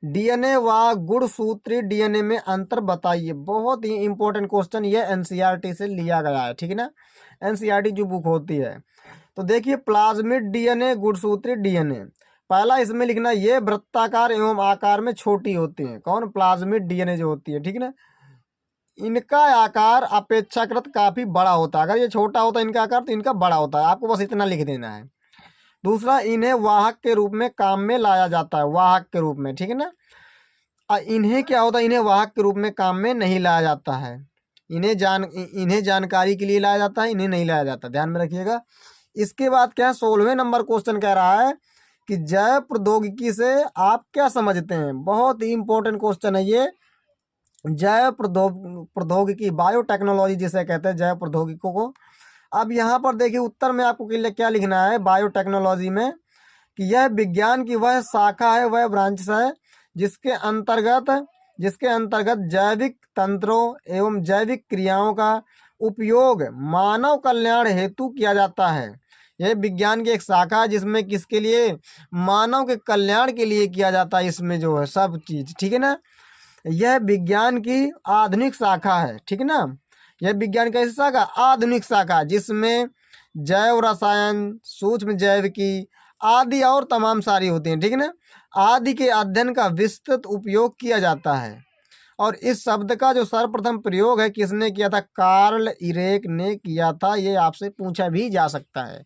डीएनए व गुणसूत्री डीएनए में अंतर बताइए। बहुत ही इंपॉर्टेंट क्वेश्चन, ये एनसीईआरटी से लिया गया है। ठीक है ना, एनसीईआरटी जो बुक होती है। तो देखिए प्लाज्मिड डीएनए, गुणसूत्री डीएनए, पहला इसमें लिखना, ये वृत्ताकार एवं आकार में छोटी होती है। कौन, प्लाज्मिड डीएनए जो होती है। ठीक है ना, इनका आकार अपेक्षाकृत काफी बड़ा होता है। अगर ये छोटा होता है इनका आकार, तो इनका बड़ा होता है। आपको बस इतना लिख देना है। दूसरा, इन्हें वाहक के रूप में काम में लाया जाता है, वाहक के रूप में। ठीक है ना, इन्हें क्या होता है, इन्हें वाहक के रूप में काम में नहीं लाया जाता है। इन्हें जानकारी के लिए लाया जाता है, इन्हें नहीं लाया जाता, ध्यान में रखिएगा। इसके बाद क्या है, 16वें नंबर क्वेश्चन कह रहा है कि जैव प्रौद्योगिकी से आप क्या समझते हैं। बहुत ही इंपॉर्टेंट क्वेश्चन है ये। जैव प्रौद्योगिकी, बायोटेक्नोलॉजी जिसे कहते हैं, जैव प्रौद्योगिकी को। अब यहाँ पर देखिए उत्तर में आपको क्या लिखना है बायोटेक्नोलॉजी में, कि यह विज्ञान की वह शाखा है, वह ब्रांच है जिसके अंतर्गत जैविक तंत्रों एवं जैविक क्रियाओं का उपयोग मानव कल्याण हेतु किया जाता है। यह विज्ञान की एक शाखा है जिसमें किसके लिए, मानव के कल्याण के लिए किया जाता है। इसमें जो है सब चीज। ठीक है ना, यह विज्ञान की आधुनिक शाखा है। ठीक है ना, यह विज्ञान कैसी शाखा, आधुनिक शाखा, जिसमें जैव रसायन, सूक्ष्म जैविकी आदि और तमाम सारी होती हैं। ठीक है ना, आदि के अध्ययन का विस्तृत उपयोग किया जाता है। और इस शब्द का जो सर्वप्रथम प्रयोग है किसने किया था, कार्ल इरेक ने किया था। ये आपसे पूछा भी जा सकता है।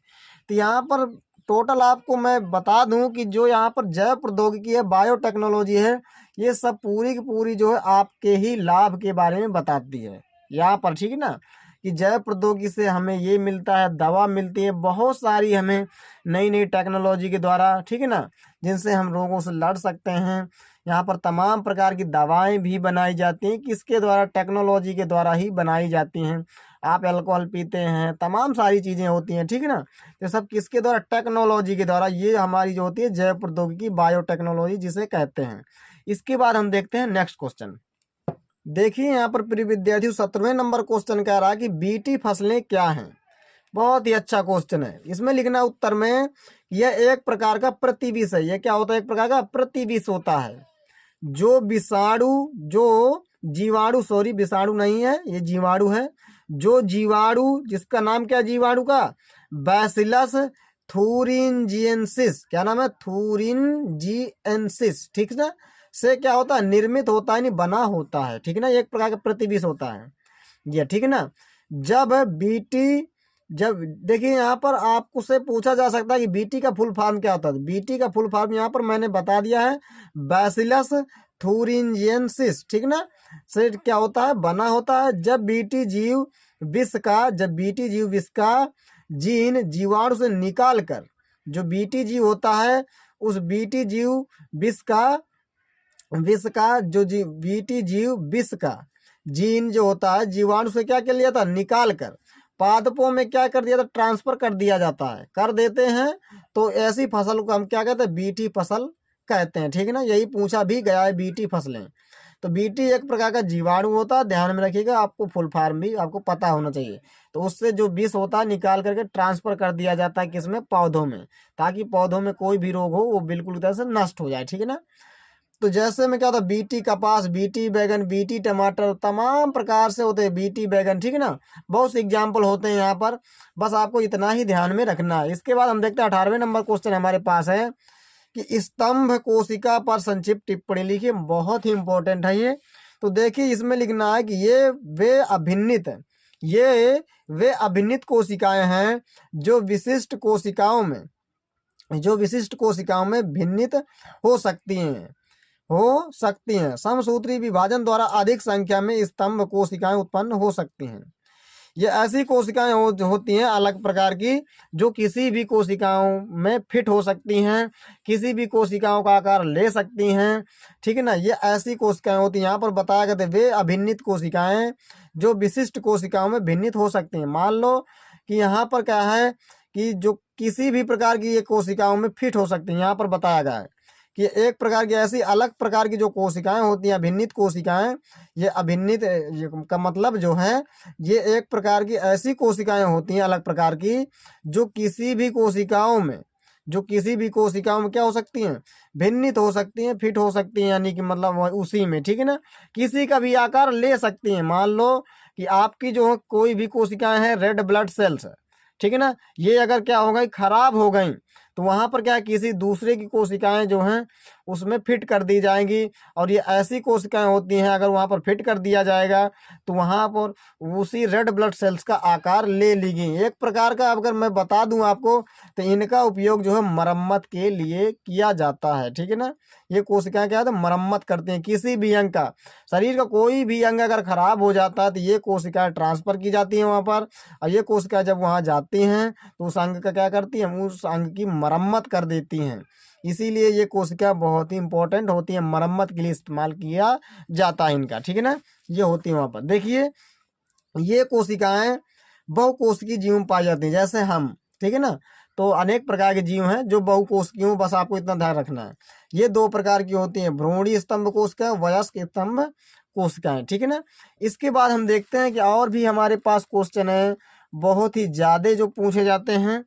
तो यहाँ पर टोटल आपको मैं बता दूं कि जो यहाँ पर जैव प्रौद्योगिकी है, बायोटेक्नोलॉजी है, ये सब पूरी की पूरी जो है आपके ही लाभ के बारे में बताती है यहाँ पर। ठीक है ना, कि जैव प्रौद्योगिकी से हमें ये मिलता है, दवा मिलती है बहुत सारी हमें नई नई टेक्नोलॉजी के द्वारा। ठीक है ना, जिनसे हम रोगों से लड़ सकते हैं। यहाँ पर तमाम प्रकार की दवाएं भी बनाई जाती हैं, किसके द्वारा, टेक्नोलॉजी के द्वारा ही बनाई जाती हैं। आप अल्कोहल पीते हैं, तमाम सारी चीज़ें होती हैं। ठीक है ना, ये सब किसके द्वारा, टेक्नोलॉजी के द्वारा। ये हमारी जो होती है जैव प्रौद्योगिकी, बायोटेक्नोलॉजी जिसे कहते हैं। इसके बाद हम देखते हैं नेक्स्ट क्वेश्चन। देखिए यहाँ पर प्रिय विद्यार्थियों 17वें नंबर क्वेश्चन कह रहा है कि बीटी फसलें क्या हैं। बहुत ही अच्छा क्वेश्चन है। इसमें लिखना उत्तर में, यह एक प्रकार का प्रतिविष है। यह क्या होता है, एक प्रकार का प्रतिविष होता है। जो जीवाणु, सॉरी विषाणु नहीं है, ये जीवाणु है। जो जीवाणु, जिसका नाम क्या है जीवाणु का, बैसिलस थूरिंजिएंसिस, क्या नाम है, थूरिंजिएंसिस। ठीक है ना, से क्या होता है, निर्मित होता है, नहीं बना होता है। ठीक है ना, एक प्रकार का प्रतिविष होता है ये। ठीक है ना, जब देखिए यहाँ पर आपको से पूछा जा सकता है कि बीटी का फुल फॉर्म क्या होता है। बीटी का फुल फॉर्म यहाँ पर मैंने बता दिया है, बैसिलस थूरिंजिएंसिस। ठीक ना, से क्या होता है, बना होता है। जब बीटी जीव विष का जीन जीवाणु से निकाल कर, जो बीटी जीव होता है उस बीटी जीव विष का जो बीटी जीव विष का जीन जो होता है जीवाणु से क्या कर लिया था, निकाल कर पादपों में क्या कर दिया था, ट्रांसफर कर दिया जाता है, कर देते हैं। तो ऐसी फसल को हम क्या कहते हैं, बीटी फसल कहते हैं। ठीक है ना, यही पूछा भी गया है, बीटी फसलें। तो बीटी एक प्रकार का जीवाणु होता है, ध्यान में रखिएगा, आपको फुल फॉर्म भी आपको पता होना चाहिए। तो उससे जो विष होता है निकाल करके ट्रांसफर कर दिया जाता है किसमें, पौधों में, ताकि पौधों में कोई भी रोग हो वो बिल्कुल तरह से नष्ट हो जाए। ठीक है ना, तो जैसे में क्या होता है, बीटी कपास, बीटी बैगन, बीटी टमाटर, तमाम प्रकार से होते हैं बीटी बैगन। ठीक है ना, बहुत से एग्जाम्पल होते हैं यहाँ पर, बस आपको इतना ही ध्यान में रखना है। इसके बाद हम देखते हैं 18वें नंबर क्वेश्चन हमारे पास है कि स्तंभ कोशिका पर संक्षिप्त टिप्पणी लिखिए। बहुत ही इंपॉर्टेंट है ये। तो देखिए इसमें लिखना है कि ये वे अभिन्नित ये वे अभिन्नित कोशिकाएं हैं जो विशिष्ट कोशिकाओं में भिन्नित हो सकती हैं समसूत्री विभाजन द्वारा अधिक संख्या में स्तंभ कोशिकाएं उत्पन्न हो सकती हैं। ये ऐसी कोशिकाएं होती हैं अलग प्रकार की जो किसी भी कोशिकाओं में फिट हो सकती हैं, किसी भी कोशिकाओं का आकार ले सकती हैं, ठीक है ना। ये ऐसी कोशिकाएं होती हैं, यहाँ पर बताया गया था वे अभिन्नित कोशिकाएं जो विशिष्ट कोशिकाओं में भिन्नित हो सकती हैं। मान लो कि यहाँ पर क्या है कि जो किसी भी प्रकार की ये कोशिकाओं में फिट हो सकती हैं। यहाँ पर बताया गया है कि एक प्रकार की ऐसी अलग प्रकार की जो कोशिकाएं होती हैं अभिन्नित कोशिकाएं, ये अभिन्नित का मतलब जो है ये एक प्रकार की ऐसी कोशिकाएं होती हैं अलग प्रकार की जो किसी भी कोशिकाओं में क्या हो सकती हैं, भिन्नित हो सकती हैं, फिट हो सकती हैं, यानी कि मतलब उसी में, ठीक है ना, किसी का भी आकार ले सकती हैं। मान लो कि आपकी जो कोई भी कोशिकाएं हैं रेड ब्लड सेल्स, ठीक है ना, ये अगर क्या हो गई खराब हो गई तो वहाँ पर क्या है किसी दूसरे की कोशिकाएं जो हैं उसमें फिट कर दी जाएंगी। और ये ऐसी कोशिकाएं होती हैं अगर वहाँ पर फिट कर दिया जाएगा तो वहाँ पर उसी रेड ब्लड सेल्स का आकार ले लेगी। एक प्रकार का अगर मैं बता दूं आपको तो इनका उपयोग जो है मरम्मत के लिए किया जाता है, ठीक है ना। ये कोशिकाएं क्या है मरम्मत करती हैं किसी भी अंग का, शरीर का कोई भी अंग अगर खराब हो जाता है तो ये कोशिकाएं ट्रांसफर की जाती हैं वहाँ पर, और ये कोशिकाएं जब वहाँ जाती हैं तो उस अंग का क्या करती हैं, उस अंग की मरम्मत कर देती हैं। इसीलिए ये कोशिका बहुत ही इंपॉर्टेंट होती है, मरम्मत के लिए इस्तेमाल किया जाता है इनका, ठीक है ना। ये होती है वहाँ पर। देखिए ये कोशिकाएं बहुकोशिकीय जीव में पाई जाती हैं जैसे हम, ठीक है ना। तो अनेक प्रकार के जीव हैं जो बहुकोशिकीय हैं, बस आपको इतना ध्यान रखना है। ये दो प्रकार की होती हैं, भ्रूणीय स्तंभ कोशिकाएं, वयस्क स्तंभ कोशिकाएं, ठीक है ना। इसके बाद हम देखते हैं कि और भी हमारे पास क्वेश्चन है बहुत ही ज्यादा जो पूछे जाते हैं।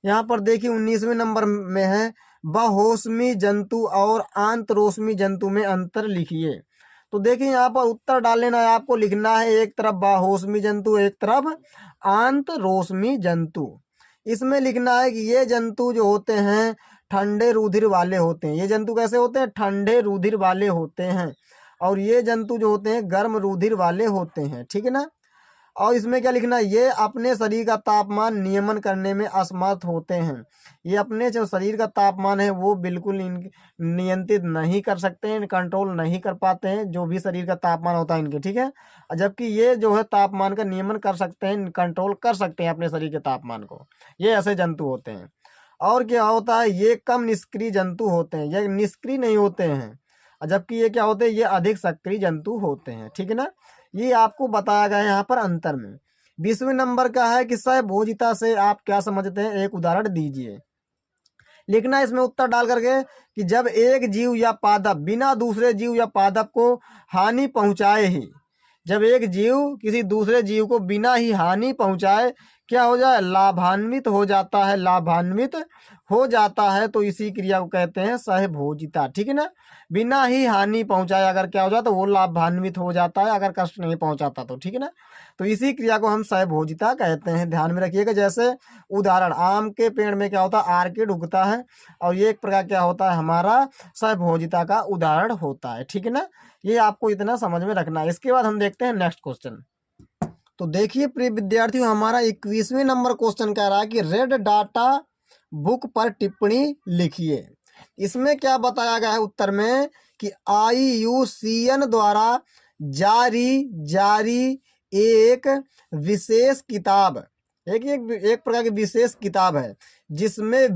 यहाँ पर देखिए 19वें नंबर में है बहुरश्मी जंतु और आंतरोष्मी जंतु में अंतर लिखिए। तो देखिए यहाँ पर उत्तर डाल लेना है, आपको लिखना है एक तरफ बाहोष्मी जंतु एक तरफ आंतरोष्मी जंतु। इसमें लिखना है कि ये जंतु जो होते हैं ठंडे रुधिर वाले होते हैं। ये जंतु कैसे होते हैं, ठंडे रुधिर वाले होते हैं। और ये जंतु जो होते हैं गर्म रुधिर वाले होते हैं, ठीक है ना। और इसमें क्या लिखना है, ये अपने शरीर का तापमान नियमन करने में असमर्थ होते हैं। ये अपने जो शरीर का तापमान है वो बिल्कुल नियंत्रित नहीं कर सकते हैं, कंट्रोल नहीं कर पाते हैं, जो भी शरीर का तापमान होता है इनके, ठीक है। जबकि ये जो है तापमान का नियमन कर सकते हैं, कंट्रोल कर सकते हैं अपने शरीर के तापमान को। ये ऐसे जंतु होते हैं। और क्या होता है, ये कम निष्क्रिय जंतु होते हैं, ये निष्क्रिय नहीं होते हैं। जबकि ये क्या होते हैं, ये अधिक सक्रिय जंतु होते हैं, ठीक है ना। ये आपको बताया गया है यहाँ पर अंतर में। 20वें नंबर का है कि सहभोजिता से आप क्या समझते हैं, एक उदाहरण दीजिए। लिखना इसमें उत्तर डाल करके कि जब एक जीव या पादप बिना दूसरे जीव या पादप को हानि पहुंचाए ही, जब एक जीव किसी दूसरे जीव को बिना ही हानि पहुंचाए क्या हो जाए, लाभान्वित हो जाता है, लाभान्वित हो जाता है, तो इसी क्रिया को कहते हैं सहभोजिता, ठीक है ना। बिना ही हानि पहुंचाए अगर क्या हो जाता तो वो लाभान्वित हो जाता है, अगर कष्ट नहीं पहुंचाता तो, ठीक है ना। तो इसी क्रिया को हम सहभोजिता कहते हैं, ध्यान में रखिएगा। जैसे उदाहरण, आम के पेड़ में क्या होता है, आर्किड उगता है, और ये एक प्रकार क्या होता है, हमारा सहभोजिता का उदाहरण होता है, ठीक है ना। ये आपको इतना समझ में रखना है। इसके बाद हम देखते हैं नेक्स्ट क्वेश्चन। तो देखिए प्रिय विद्यार्थियों, हमारा 21वें नंबर क्वेश्चन कह रहा है कि रेड डाटा बुक पर टिप्पणी लिखिए। इसमें क्या बताया गया है उत्तर में कि IUCN द्वारा जारी एक विशेष किताब, एक प्रकार की विशेष किताब है जिसमें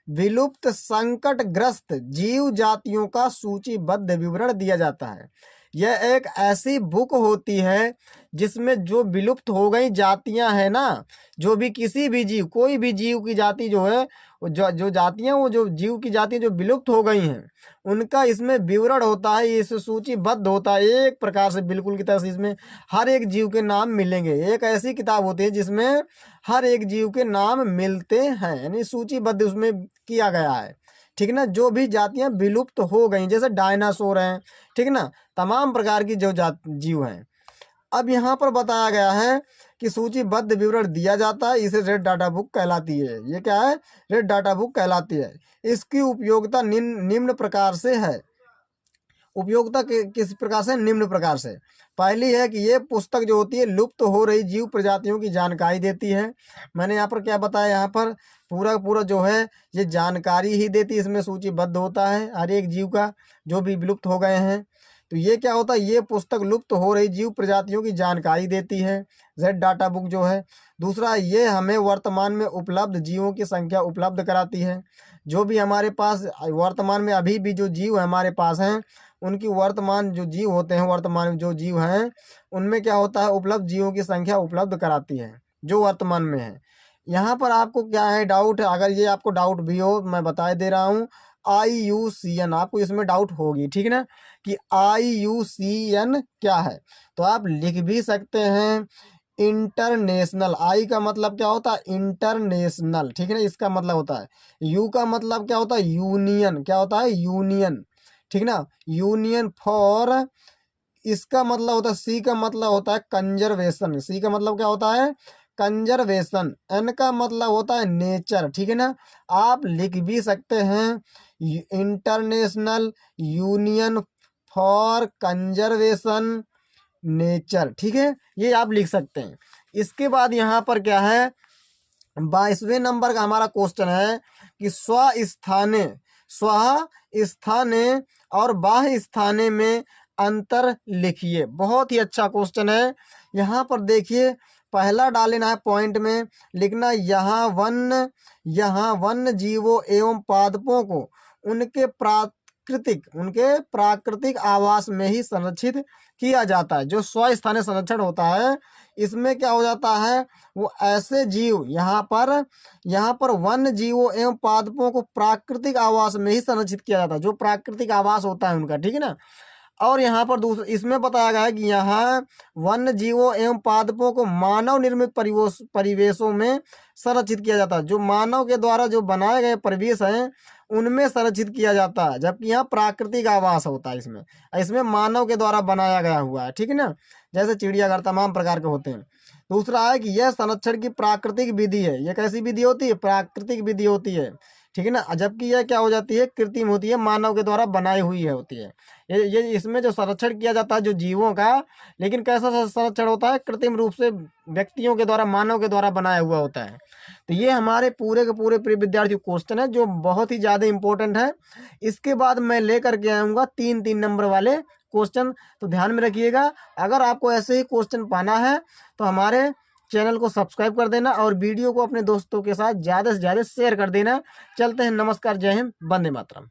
विलुप्त संकटग्रस्त जीव जातियों का सूचीबद्ध विवरण दिया जाता है। यह एक ऐसी बुक होती है जिसमें जो विलुप्त हो गई जातियां हैं ना, जो भी किसी भी जीव, कोई भी जीव की जाति जो है, जो जातियां, वो जो जीव की जाति जो विलुप्त हो गई हैं उनका इसमें विवरण होता है, इस सूचीबद्ध होता है एक प्रकार से, बिल्कुल की तरह से इसमें हर एक जीव के नाम मिलेंगे। एक ऐसी किताब होती है जिसमें हर एक जीव के नाम मिलते हैं, यानी सूचीबद्ध उसमें किया गया है, ठीक है ना। जो भी जातियां विलुप्त हो गई, जैसे डायनासोर हैं, ठीक है ना, तमाम प्रकार की जो जीव हैं। अब यहाँ पर बताया गया है कि सूचीबद्ध विवरण दिया जाता है, इसे रेड डाटा बुक कहलाती है। ये क्या है, रेड डाटा बुक कहलाती है। इसकी उपयोगिता निम्न प्रकार से है। उपयोगिता किस प्रकार से, निम्न प्रकार से। पहली है कि ये पुस्तक जो होती है लुप्त हो रही जीव प्रजातियों की जानकारी देती है। मैंने यहाँ पर क्या बताया, यहाँ पर पूरा पूरा जो है ये जानकारी ही देती है, इसमें सूचीबद्ध होता है हर एक जीव का जो भी विलुप्त हो गए हैं। तो ये क्या होता है, ये पुस्तक लुप्त हो रही जीव प्रजातियों की जानकारी देती है, जेड डाटा बुक जो है। दूसरा, ये हमें वर्तमान में उपलब्ध जीवों की संख्या उपलब्ध कराती है। जो भी हमारे पास वर्तमान में अभी भी जो जीव हमारे पास हैं, उनकी वर्तमान जो जीव होते हैं, वर्तमान में जो जीव हैं उनमें क्या होता है, उपलब्ध जीवों की संख्या उपलब्ध कराती है जो वर्तमान में है। यहाँ पर आपको क्या है डाउट है, अगर ये आपको डाउट भी हो मैं बता दे रहा हूँ। IUCN आपको इसमें डाउट होगी, ठीक है ना, कि IUCN क्या है। तो आप लिख भी सकते हैं इंटरनेशनल। आई का मतलब क्या होता है, इंटरनेशनल, ठीक है ना, इसका मतलब होता है। यू का मतलब क्या होता है, यूनियन, क्या होता है, यूनियन, ठीक ना, यूनियन फॉर। इसका मतलब होता है, सी का मतलब होता है कंजर्वेशन, सी का मतलब क्या होता है, कंजर्वेशन। एन का मतलब होता है नेचर, ठीक है ना। आप लिख भी सकते हैं international union for conservation nature, ठीक है, ये आप लिख सकते हैं। इसके बाद यहाँ पर क्या है, 22वें नंबर का हमारा क्वेश्चन है कि स्वस्थाने, स्वस्थाने और बाह्य स्थाने में अंतर लिखिए। बहुत ही अच्छा क्वेश्चन है। यहाँ पर देखिए, पहला डालना है पॉइंट में लिखना, यहाँ वन्य जीवों एवं पादपों को उनके प्राकृतिक आवास में ही संरक्षित किया जाता है। जो स्वस्थानीय संरक्षण होता है, इसमें क्या हो जाता है, वो ऐसे जीव यहाँ पर वन्य जीवों एवं पादपों को प्राकृतिक आवास में ही संरक्षित किया जाता है, जो प्राकृतिक आवास होता है उनका, ठीक है ना। और यहाँ पर दूसरा इसमें बताया गया है कि यहाँ वन्य जीवों एवं पादपों को मानव निर्मित परिवेशों में संरक्षित किया जाता है। जो मानव के द्वारा जो बनाए गए परिवेश हैं उनमें संरक्षित किया जाता है, जबकि यहाँ प्राकृतिक आवास होता है। इसमें मानव के द्वारा बनाया गया हुआ है, ठीक है ना, जैसे चिड़ियाघर तमाम प्रकार के होते हैं। दूसरा है कि यह संरक्षण की प्राकृतिक विधि है। यह कैसी विधि होती है, प्राकृतिक विधि होती है, ठीक है ना, जबकि यह क्या हो जाती है, कृत्रिम होती है, मानव के द्वारा बनाई हुई है होती है। ये इसमें जो संरक्षण किया जाता है जो जीवों का, लेकिन कैसा संरक्षण होता है, कृत्रिम रूप से व्यक्तियों के द्वारा, मानव के द्वारा बनाया हुआ होता है। तो ये हमारे पूरे के पूरे प्रिय विद्यार्थी क्वेश्चन है जो बहुत ही ज़्यादा इंपॉर्टेंट है। इसके बाद मैं लेकर के आऊँगा 3-3 नंबर वाले क्वेश्चन, तो ध्यान में रखिएगा। अगर आपको ऐसे ही क्वेश्चन पाना है तो हमारे चैनल को सब्सक्राइब कर देना और वीडियो को अपने दोस्तों के साथ ज़्यादा से ज़्यादा शेयर कर देना। चलते हैं, नमस्कार, जय हिंद, वंदे मातरम।